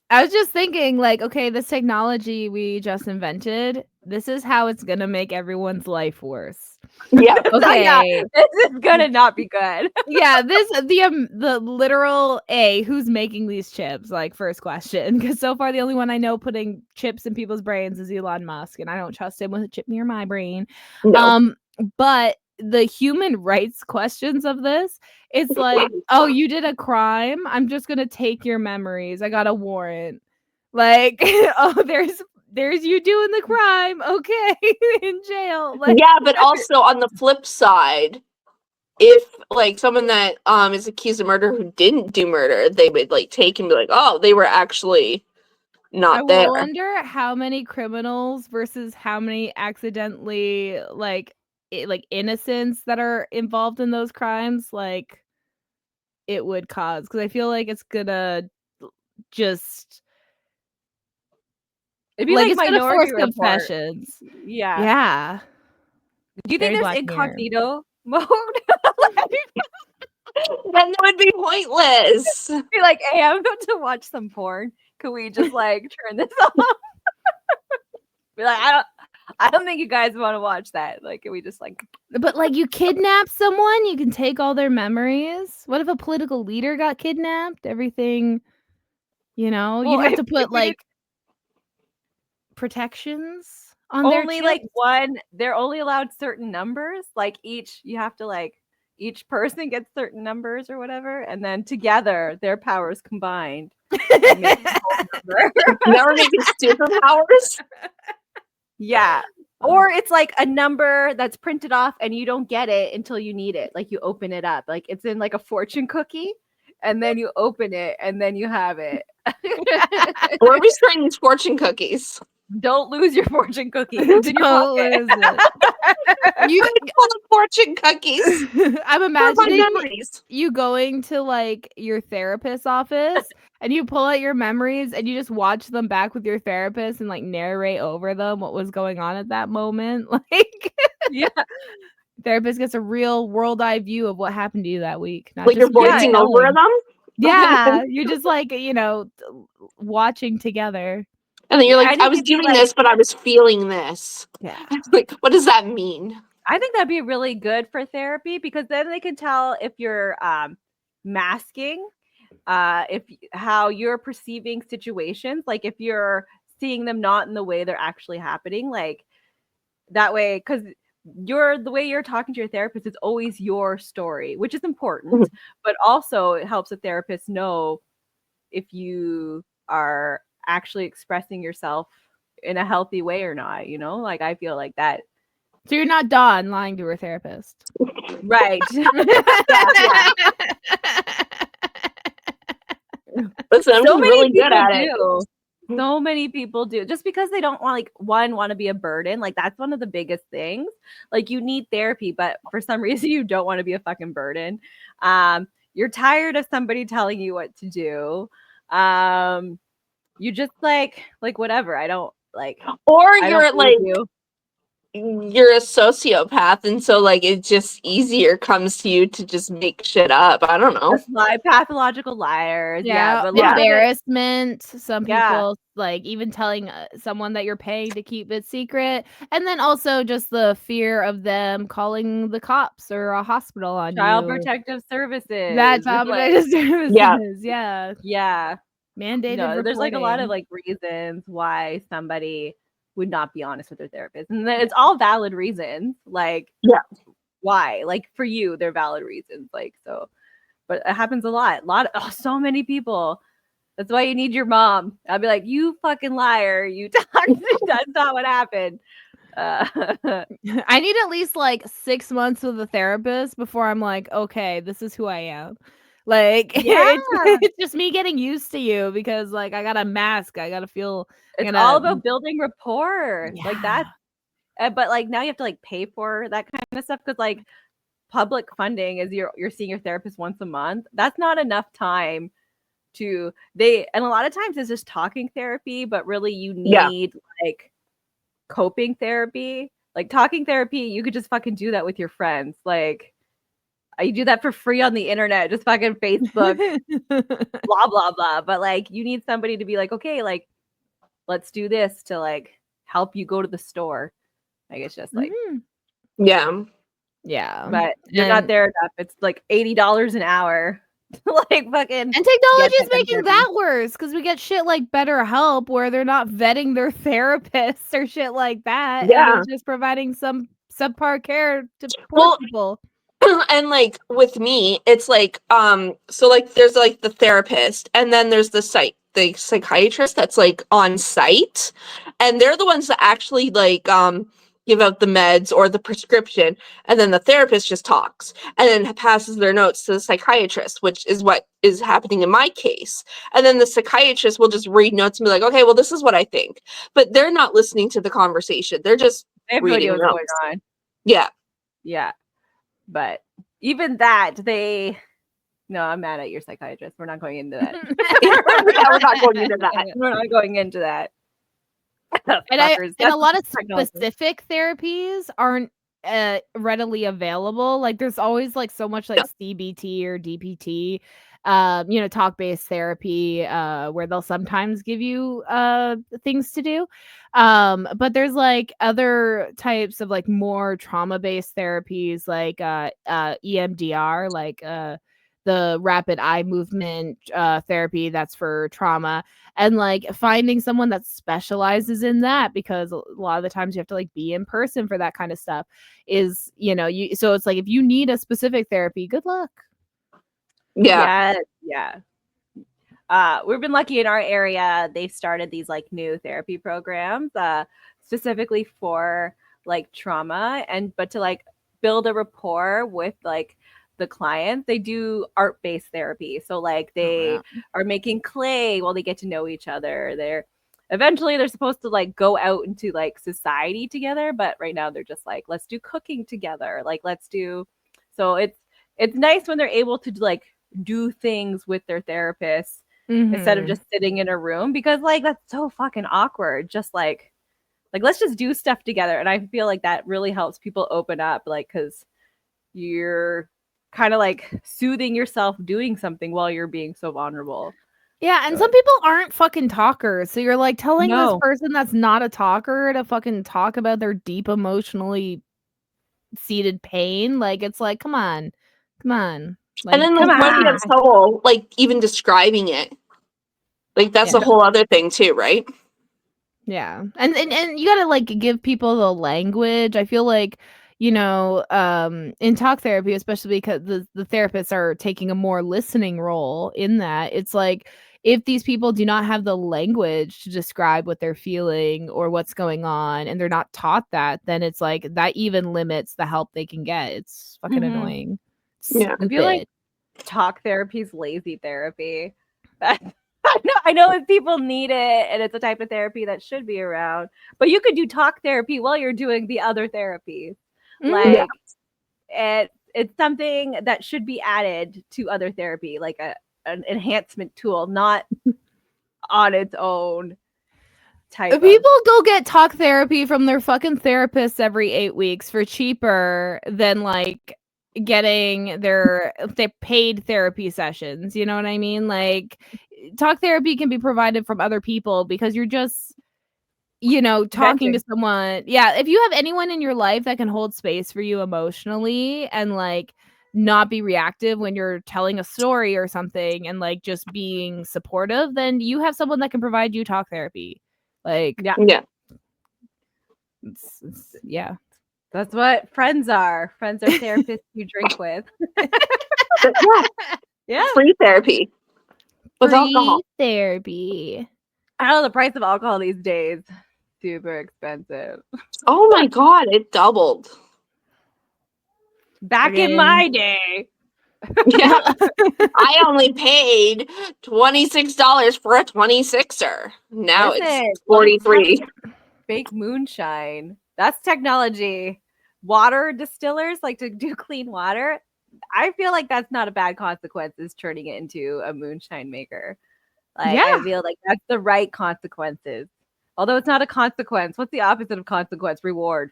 I was just thinking, like, okay, this technology we just invented, this is how it's gonna make everyone's life worse. Yeah. Okay. Yeah, this is gonna not be good. Yeah, the literal who's making these chips? Like, first question, because so far the only one I know putting chips in people's brains is Elon Musk, and I don't trust him with a chip near my brain. No. But the human rights questions of this, it's like, oh, you did a crime, I'm just gonna take your memories, I got a warrant. Like, oh, there's you doing the crime, okay, in jail. Like, yeah, but also on the flip side, if like someone that is accused of murder who didn't do murder, they would like take and be like, oh, they were actually not there. I wonder how many criminals versus how many accidentally like innocents that are involved in those crimes, like it would cause, because I feel like it's gonna just it'd be like it's gonna force Minority Report. confessions. Yeah. Do you think Very there's Black incognito mode? Then it would be pointless. Be like, hey, I'm about to watch some porn. Could we just like turn this off? Be like, I don't think you guys want to watch that. Like, can we just like? But like, you kidnap someone, you can take all their memories. What if a political leader got kidnapped? Everything, you know, Well, you'd have to put like protections on only their like one. They're only allowed certain numbers. Like you have to like each person gets certain numbers or whatever, and then together their powers combined. Never making superpowers. Yeah. Or it's like a number that's printed off and you don't get it until you need it. Like you open it up. Like it's in like a fortune cookie and then you open it and then you have it. Where are we storing these fortune cookies? Don't lose your fortune cookie. It's in your pocket. You full of fortune cookies. I'm For my imagining memories. you going to like your therapist's office and you pull out your memories and you just watch them back with your therapist and like narrate over them what was going on at that moment. Like Yeah. therapist gets a real world eye view of what happened to you that week. Not Like you're just you voicing over telling. them. Yeah, you're just like, watching together. And then you're I like, I think was it'd be doing like, this, but I was feeling this. Yeah. Like, what does that mean? I think that'd be really good for therapy because then they can tell if you're masking, if how you're perceiving situations, like if you're seeing them not in the way they're actually happening, like that way, because the way you're talking to your therapist is always your story, which is important, but also it helps a therapist know if you are actually expressing yourself in a healthy way or not, like I feel like that. So you're not Dawn lying to her therapist. Right. Listen, I'm So just many really good people at it. do. So many people do, just because they don't want to be a burden. Like that's one of the biggest things. Like you need therapy, but for some reason you don't want to be a fucking burden. You're tired of somebody telling you what to do. You just like whatever. I don't like. Or I don't you're believe like, you. you're a sociopath, and so like it just easier comes to you to just make shit up. I don't know. Pathological liars. Yeah, but a Yeah. lot of it. Embarrassment. Some Yeah. people like even telling someone that you're paying to keep it secret, and then also just the fear of them calling the cops or a hospital on Child you. Protective Services. That Child Protective Yeah. Services. Yeah. Yeah. Mandated No, there's like a lot of reporting. like reasons why somebody would not be honest with their therapist. And it's all valid reasons. Like, Yeah. why? Like for you, they're valid reasons. Like, so, but it happens a lot. So many people. That's why you need your mom. I'll be like, you fucking liar. You talked. That's not what happened. I need at least like 6 months with a therapist before I'm like, okay, this is who I am. Like Yeah. it's just me getting used to you because like I gotta mask. I gotta feel It's all about building rapport. Yeah. Like that's but like now you have to like pay for that kind of stuff because like public funding is you're seeing your therapist once a month. That's not enough time and a lot of times it's just talking therapy, but really you need like coping therapy. Like talking therapy, you could just fucking do that with your friends. Like you do that for free on the internet, just fucking Facebook, blah blah blah. But like you need somebody to be like, okay, like let's do this to like help you go to the store. Like it's just like Yeah. but you're not there enough. It's like $80 an hour. Like fucking and technology is making that worse because we get shit like BetterHelp where they're not vetting their therapists or shit like that. Yeah. And they're just providing some subpar care to poor people. And like with me, it's like so like there's like the therapist and then there's the psychiatrist that's like on site, and they're the ones that actually like give out the meds or the prescription, and then the therapist just talks and then passes their notes to the psychiatrist, which is what is happening in my case. And then the psychiatrist will just read notes and be like, okay, well, this is what I think, but they're not listening to the conversation, they're just reading notes. Going on. Yeah. But even that, no, I'm mad at your psychiatrist. We're not going into that. We're not going into that. We're not going into that. And a lot of specific therapies aren't readily available. Like there's always like so much like CBT or DPT, talk-based therapy, where they'll sometimes give you things to do. But there's like other types of like more trauma-based therapies like EMDR, like the rapid eye movement therapy that's for trauma, and like finding someone that specializes in that, because a lot of the times you have to like be in person for that kind of stuff is, so it's like if you need a specific therapy, good luck. Yeah. We've been lucky in our area. They've started these like new therapy programs specifically for like trauma but to like build a rapport with like the client. They do art-based therapy. So like they are making clay while they get to know each other. They're eventually they're supposed to like go out into like society together, but right now they're just like, let's do cooking together, like let's do. So it's nice when they're able to like do things with their therapists instead of just sitting in a room, because like that's so fucking awkward. Just like let's just do stuff together. And I feel like that really helps people open up, like, because you're kind of like soothing yourself doing something while you're being so vulnerable. Yeah, and some people aren't fucking talkers. So you're like telling this No. person that's not a talker to fucking talk about their deep emotionally seated pain. Like, it's like, come on. Like, And then like come what if you have on. trouble like even describing it? Like that's a whole other thing too, right? Yeah. And you gotta like give people the language. I feel like, you know, in talk therapy, especially because the therapists are taking a more listening role in that, it's like if these people do not have the language to describe what they're feeling or what's going on, and they're not taught that, then it's like that even limits the help they can get. It's fucking annoying. Yeah. I feel like talk therapy is lazy therapy. I know if people need it and it's a type of therapy that should be around, but you could do talk therapy while you're doing the other therapies. Like, it's something that should be added to other therapy, like an enhancement tool, not on its own type. People go get talk therapy from their fucking therapists every 8 weeks for cheaper than like getting their paid therapy sessions. You know what I mean? Like, talk therapy can be provided from other people because you're just, you know, talking to someone. Yeah, if you have anyone in your life that can hold space for you emotionally and like not be reactive when you're telling a story or something, and like just being supportive, then you have someone that can provide you talk therapy. Like, yeah. Yeah. That's what friends are. Friends are therapists you drink with. Yeah. Free therapy. With alcohol. Therapy. I know the price of alcohol these days. Super expensive. Oh my god, it doubled. Back in my day. Yeah. I only paid $26 for a 26er. Now it's 43. Fake moonshine. That's technology. Water distillers like to do clean water. I feel like that's not a bad consequence, is turning it into a moonshine maker. Like, I feel like that's the right consequences. Although it's not a consequence. What's the opposite of consequence? Reward.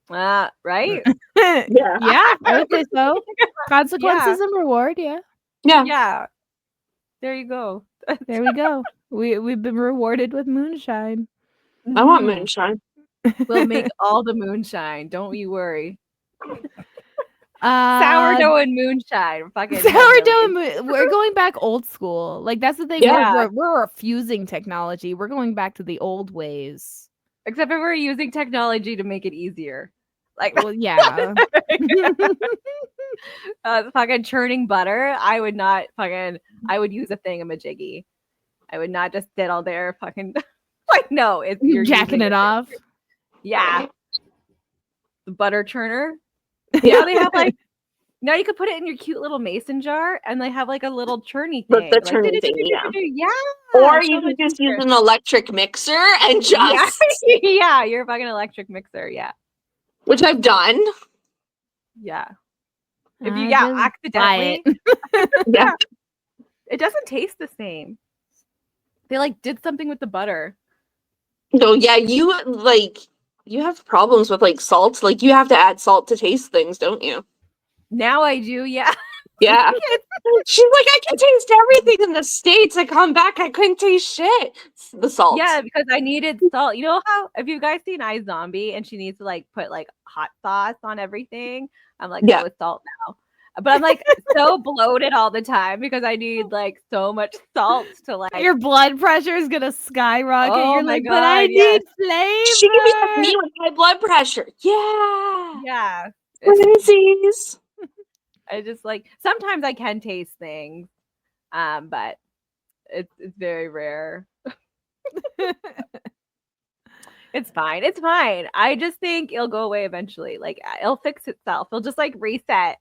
Right? Yeah, I would say so. Consequences and reward, yeah. Yeah. There you go. There we go. We've been rewarded with moonshine. I want moonshine. We'll make all the moonshine. Don't you worry. Sourdough and moonshine. Fucking sourdough. We're going back old school. Like, that's the thing. Yeah. We're refusing technology. We're going back to the old ways. Except if we're using technology to make it easier. Like, well, yeah. Fucking churning butter. I would use a thingamajiggy. I would not just sit all there fucking like, no, it's you're jacking it off. Yeah. The butter churner. Yeah, they have like now you could put it in your cute little mason jar and they have like a little churny thing. The churning thing, yeah. Or you can just use an electric mixer and just yeah, you're a fucking electric mixer, yeah. Which I've done. Yeah. If you accidentally yeah. It doesn't taste the same. They like did something with the butter. No, yeah, you have problems with like salt. Like you have to add salt to taste things, don't you? Now I do, yeah. Yeah. She's like, I can taste everything in the States. I come back, I couldn't taste shit. It's the salt. Yeah, because I needed salt. You know how, have you guys seen iZombie and she needs to like put like hot sauce on everything? I'm like, with salt now. But I'm like so bloated all the time because I need like so much salt to like. Your blood pressure is gonna skyrocket. Oh You're my like, God, but I need flavor. She can be like me with high blood pressure. Yeah. Yeah. Twinsies. I just like sometimes I can taste things, but it's very rare. It's fine. It's fine. I just think it'll go away eventually. Like it'll fix itself. It'll just like reset.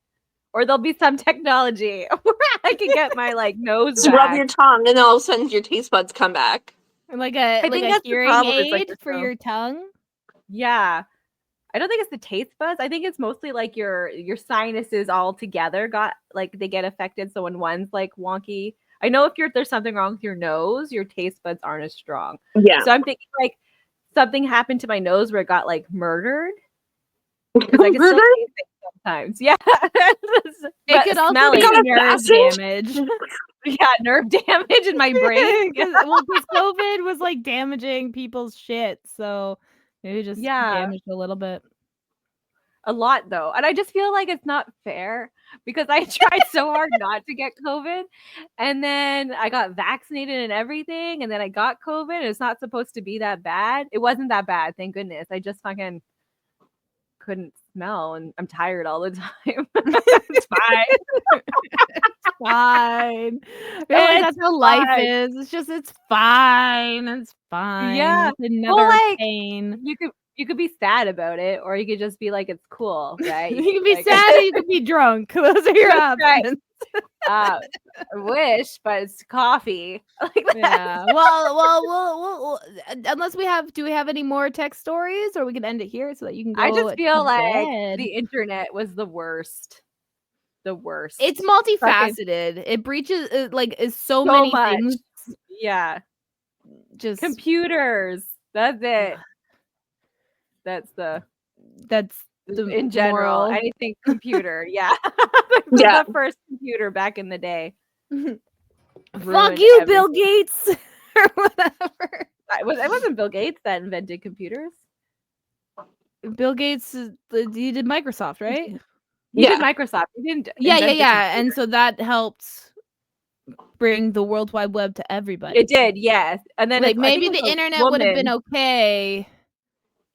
Or there'll be some technology where I can get my like nose just back. rub your tongue and then all of a sudden your taste buds come back. Like I a think that's the hearing problem, is, like, aid the for throat. your tongue. Yeah. I don't think it's the taste buds. I think it's mostly like your sinuses all together got like they get affected. So when one's like wonky, I know if there's something wrong with your nose, your taste buds aren't as strong. Yeah. So I'm thinking like something happened to my nose where it got like murdered because I can still taste it sometimes. Yeah, It could also smelling. be Got nerve acid? damage. Yeah, nerve damage in my brain. Because COVID was like damaging people's shit, so maybe just damaged a little bit. A lot though, and I just feel like it's not fair because I tried so hard not to get COVID, and then I got vaccinated and everything, and then I got COVID, and it's not supposed to be that bad. It wasn't that bad, thank goodness. I just fucking couldn't smell, and I'm tired all the time. It's fine. It's fine. I feel like that's how life is. It's fine. It's fine. Yeah. It's another like, pain. You could be sad about it, or you could just be like, it's cool, right? You can be sad or you can be drunk. Those are your options. I wish, but it's coffee. Yeah. Well, unless do we have any more tech stories, or we can end it here so that you can go. I just feel like bed. the internet was the worst. The worst. It's multifaceted. It breaches is so many much. things. Yeah. Just computers. That's it. That's the in general. moral. Anything computer. Yeah. Yeah. The first computer back in the day. Fuck you, Bill Gates. Or whatever. It wasn't Bill Gates that invented computers. Bill Gates, he did Microsoft, right? He did Microsoft. He didn't. Yeah. And so that helped bring the World Wide Web to everybody. It did, yes. And then maybe the internet would have been okay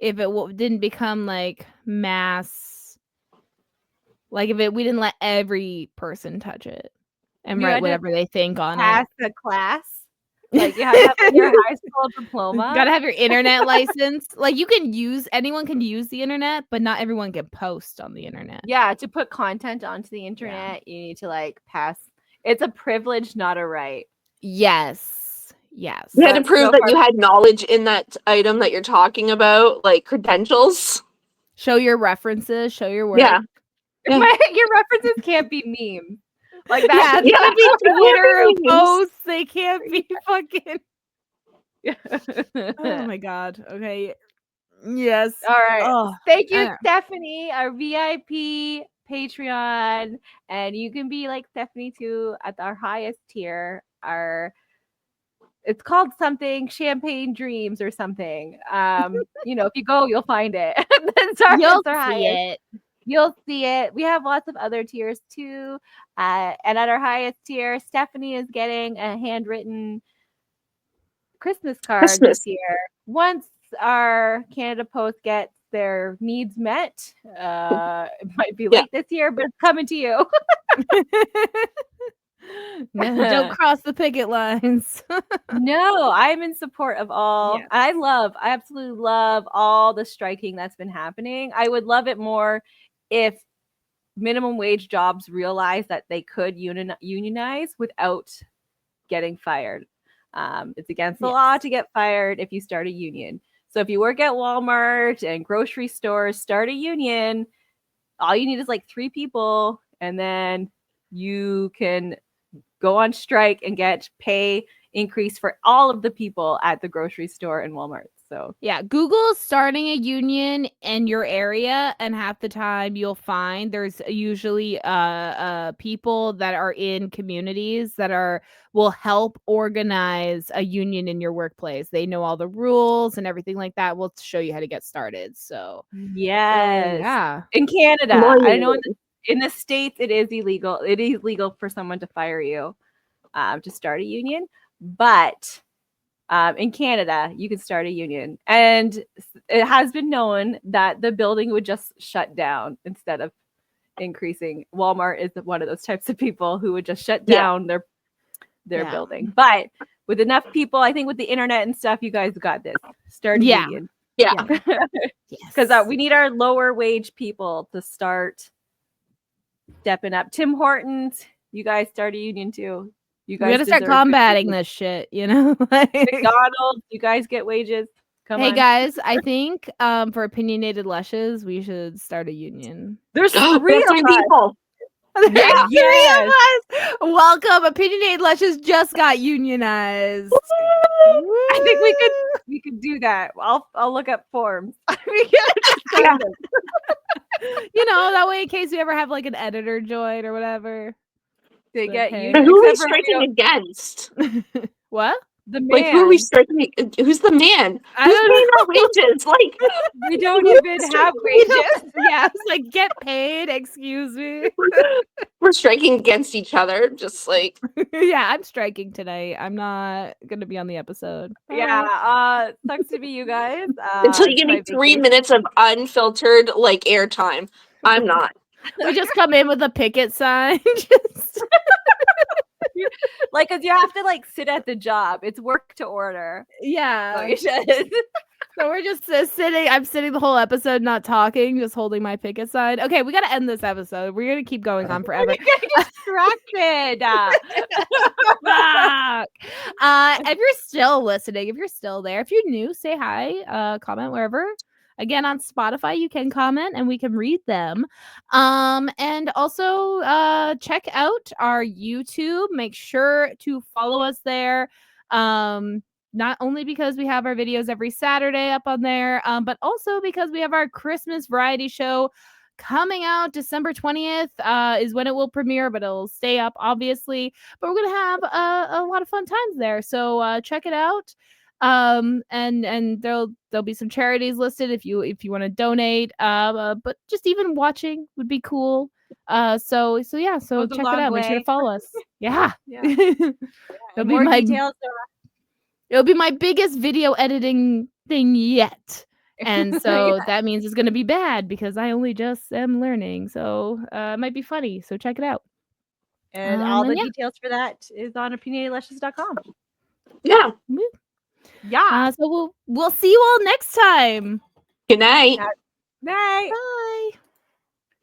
if it didn't become like mass. Like if we didn't let every person touch it and write whatever they think on pass the class. Like you have to have your high school diploma. You gotta have your internet license. Like anyone can use the internet, but not everyone can post on the internet. Yeah, to put content onto the internet, you need to like pass. It's a privilege, not a right. Yes. You had to prove that you had knowledge in that item that you're talking about, like credentials. Show your references, show your work. Yeah. Your references can't be memes. Like that. Yeah, they can't be Twitter posts. They can't be fucking. Oh my god. Okay. Yes. All right. Oh, thank you, Stephanie, our VIP Patreon, and you can be like Stephanie too at our highest tier. It's called something Champagne Dreams or something. If you go, you'll find it. You'll see it. You'll see it. We have lots of other tiers too. And at our highest tier, Stephanie is getting a handwritten Christmas card this year. Once our Canada Post gets their needs met, it might be late this year, but it's coming to you. No, don't cross the picket lines. No, I'm in support of all. Yes. I absolutely love all the striking that's been happening. I would love it more if minimum wage jobs realized that they could unionize without getting fired. It's against the law to get fired if you start a union. So if you work at Walmart and grocery stores, start a union. All you need is like 3 people, and then you can go on strike and get pay increase for all of the people at the grocery store and Walmart. So yeah, Google's starting a union in your area, and half the time you'll find there's usually people that are in communities that will help organize a union in your workplace. They know all the rules and everything like that. We'll show you how to get started. So yeah, in Canada, I know in the States it is illegal. It is legal for someone to fire you to start a union, but in Canada, you can start a union, and it has been known that the building would just shut down instead of increasing. Walmart is one of those types of people who would just shut down their building. But with enough people, I think with the internet and stuff, you guys got this. Start a union. Yeah. Because we need our lower wage people to start stepping up. Tim Hortons, you guys start a union too. You We guys gotta start deserve good combating wages. this shit, you know? Like- McDonald's, you guys get wages. Come hey on. guys, I think for opinionated lushes, we should start a union. There's We have 3 of three us. people. There's Yeah. 3 of us. Welcome, opinionated lushes just got unionized. I think we could do that. I'll look up forms. We can just Yeah. send them. You know, that way in case we ever have like an editor join or whatever. They Like, get hey. you. But who are we Except for striking against? What? the man. Like, who are we striking? Who's the man? I Who's don't paying our wages? Like, We don't even have We don't- wages. Yeah, it's like get paid, excuse me. we're striking against each other. Just like, Yeah, I'm striking tonight. I'm not gonna be on the episode. Yeah. Sucks to be you guys. until you It's give me my 3 vacation. minutes of unfiltered like airtime. I'm not. We just come in with a picket sign. Just Like, cause you have to like sit at the job. It's work to order. So yeah. you should. So we're just sitting. I'm sitting the whole episode, not talking, just holding my picket sign. Okay, we gotta end this episode. We're gonna keep going on forever. Distracted. Fuck. If you're still listening, if you're still there, if you're new, say hi. Comment wherever. Again, on Spotify, you can comment and we can read them. And also check out our YouTube. Make sure to follow us there. Not only because we have our videos every Saturday up on there, but also because we have our Christmas variety show coming out December 20th is when it will premiere, but it'll stay up obviously. But we're gonna have a lot of fun times there, so check it out. And there'll be some charities listed if you want to donate. But just even watching would be cool. So yeah, so Goes a check it long out. Make sure way. to follow us. Yeah. Yeah. It'll be More my details. it'll be my biggest video editing thing yet. And so that means it's going to be bad because I only just am learning. So it might be funny. So check it out. And all and the yeah. details for that is on opinionatedlushes.com. Yeah. Yeah. So we'll see you all next time. Good night. Bye. Bye.